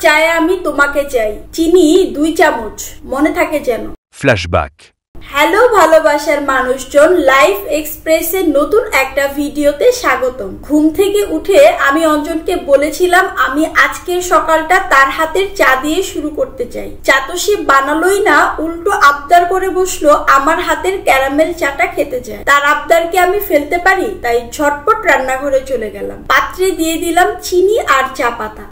চায়ে আমি তোমাকে চাই, চিনি 2 চামচ, মনে থাকে যেন। ফ্ল্যাশব্যাক। হ্যালো ভালোবাসার মানুষজন, লাইফ এক্সপ্রেসের নতুন একটা ভিডিওতে স্বাগতম। ঘুম থেকে উঠে আমি অঞ্জনকে বলেছিলাম আমি আজকের সকালটা তার হাতের চা দিয়ে শুরু করতে চাই। চা তো সে বানালোই না, উল্টো আবদার করে বসলো আমার হাতের ক্যারামেল চাটা খেতে চায়। তার আবদারকে আমি ফেলতে পারি, তাই ঝটপট রান্নাঘরে চলে গেলাম। পাত্রে দিয়ে দিলাম চিনি আর চা পাতা।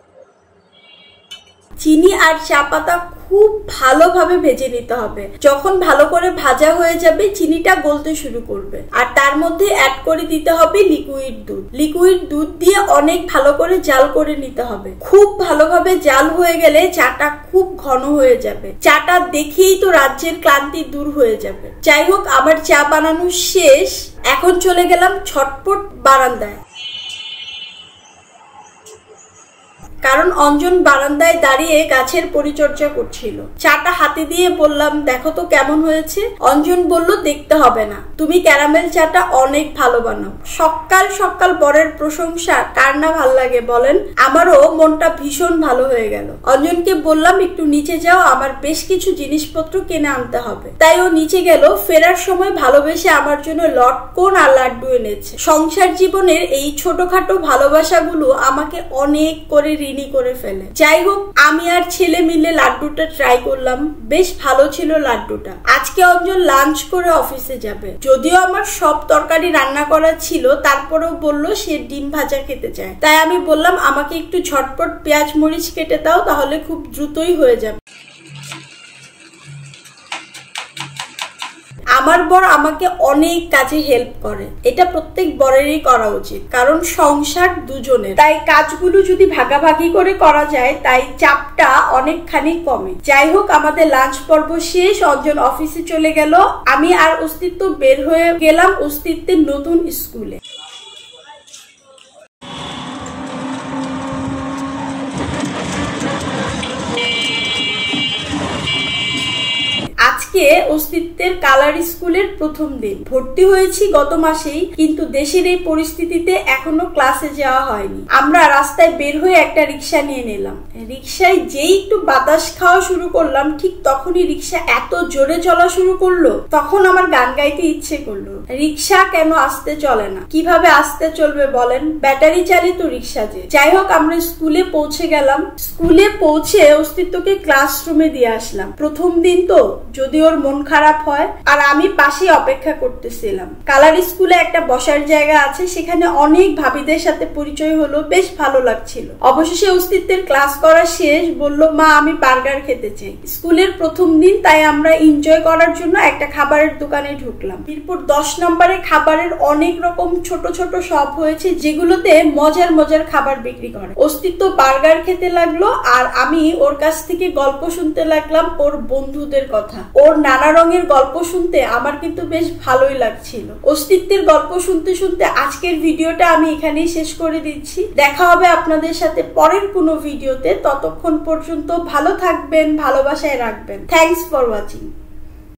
চিনি আর চা পাতা খুব ভালোভাবে ভেজে নিতে হবে। যখন ভালো করে ভাজা হয়ে যাবে চিনিটা গলতে শুরু করবে, আর তার মধ্যে অ্যাড করে দিতে হবে লিকুইড দুধ। লিকুইড দুধ দিয়ে অনেক ভালো করে জাল করে নিতে হবে। খুব ভালোভাবে জাল হয়ে গেলে চাটা খুব ঘন হয়ে যাবে। চাটা দেখেই তো রাজ্যের ক্লান্তি দূর হয়ে যাবে। যাই হোক, আমার চা বানানো শেষ। এখন চলে গেলাম ঝটপট বারান্দায়, কারণ অঞ্জন বারান্দায় দাঁড়িয়ে গাছের পরিচর্যা করছিল। চাটা হাতে দিয়ে বললাম দেখো তো কেমন হয়েছে। অঞ্জন বলল দেখতে হবে না, তুমি ক্যারামেল চাটা অনেক ভালো বানাও। সকাল সকাল বরের প্রশংসা কার না ভাল লাগে বলেন। আমারও মনটা ভীষণ ভালো হয়ে গেল। অঞ্জনকে বললাম একটু নিচে যাও, আমার বেশ কিছু জিনিসপত্র কিনে আনতে হবে। তাই ও নিচে গেল। ফেরার সময় ভালোবেসে আমার জন্য লটকন আর লাড্ডু এনেছে। সংসার জীবনের এই ছোটখাটো ভালোবাসাগুলো আমাকে অনেক করে করে ফেলে। যাই হোক, আমি আর ছেলে মিলে লাড্ডুটা ট্রাই করলাম, বেশ ভালো ছিল লাড্ডুটা। আজকে অঞ্জন লাঞ্চ করে অফিসে যাবে। যদিও আমার সব তরকারি রান্না করা ছিল, তারপরেও বলল সে ডিম ভাজা খেতে চায়। তাই আমি বললাম আমাকে একটু ঝটপট পেঁয়াজ মরিচ কেটে দাও, তাহলে খুব দ্রুতই হয়ে যাবে। আমার বর আমাকে অনেক কাজে হেল্প করে। এটা প্রত্যেক বরেরই করা উচিত, কারণ সংসার দুজনের। তাই কাজগুলো যদি ভাগাভাগি করে করা যায়, তাই চাপটা অনেকখানি কমে। যাই হোক, আমাদের লাঞ্চ পর্ব শেষ। অঞ্জন অফিসে চলে গেল। আমি আর অস্তিত্ব বের হয়ে গেলাম অস্তিত্বের নতুন স্কুলে। আজকে অস্তিত্বের কালার স্কুলের প্রথম দিন। ভর্তি হয়েছি গত মাসেই, কিন্তু দেশের এই পরিস্থিতিতে এখনো ক্লাসে যাওয়া হয়নি। আমরা রাস্তায় বের হয়ে একটা রিক্সা নিয়ে নিলাম। রিক্সায় যেই একটু বাতাস খাওয়া শুরু করলাম, ঠিক তখনই রিক্সা এত জোরে চলা শুরু করলো, তখন আমার গান গাইতে ইচ্ছে করলো। রিক্সা কেন আস্তে চলে না? কিভাবে আস্তে চলবে বলেন? ব্যাটারি চালিত রিক্সা যে। যাই হোক, আমরা স্কুলে পৌঁছে গেলাম। স্কুলে পৌঁছে অস্তিত্বকে ক্লাসরুমে দিয়ে আসলাম। প্রথম দিন তো, যদি ওর মন খারাপ হয়, আর আমি পাশে অপেক্ষা করতেছিলাম। কালার স্কুলে একটা বসার জায়গা আছে, সেখানে অনেক ভাবিদের সাথে পরিচয় হলো, বেশ ভালো লাগছিল। অবশেষে অস্তিত্বের ক্লাস করা শেষ। বলল মা আমি বার্গার খেতে চাই। স্কুলের প্রথম দিন, তাই আমরা এনজয় করার জন্য একটা খাবারের দোকানে ঢুকলাম। এরপর 10 নম্বরে খাবারের অনেক রকম ছোট ছোট শপ হয়েছে, যেগুলোতে মজার মজার খাবার বিক্রি করে। অস্তিত্ব বার্গার খেতে লাগলো, আর আমি ওর কাছ থেকে গল্প শুনতে লাগলাম ওর বন্ধুদের কথা। ওর নানা রঙের গল্প শুনতে আমার কিন্তু বেশ ভালোই লাগছিল। অস্তিত্বের গল্প শুনতে শুনতে আজকের ভিডিওটা আমি এখানেই শেষ করে দিচ্ছি। দেখা হবে আপনাদের সাথে পরের কোনো ভিডিওতে। ততক্ষণ পর্যন্ত ভালো থাকবেন, ভালোবাসায় রাখবেন। Thanks for watching.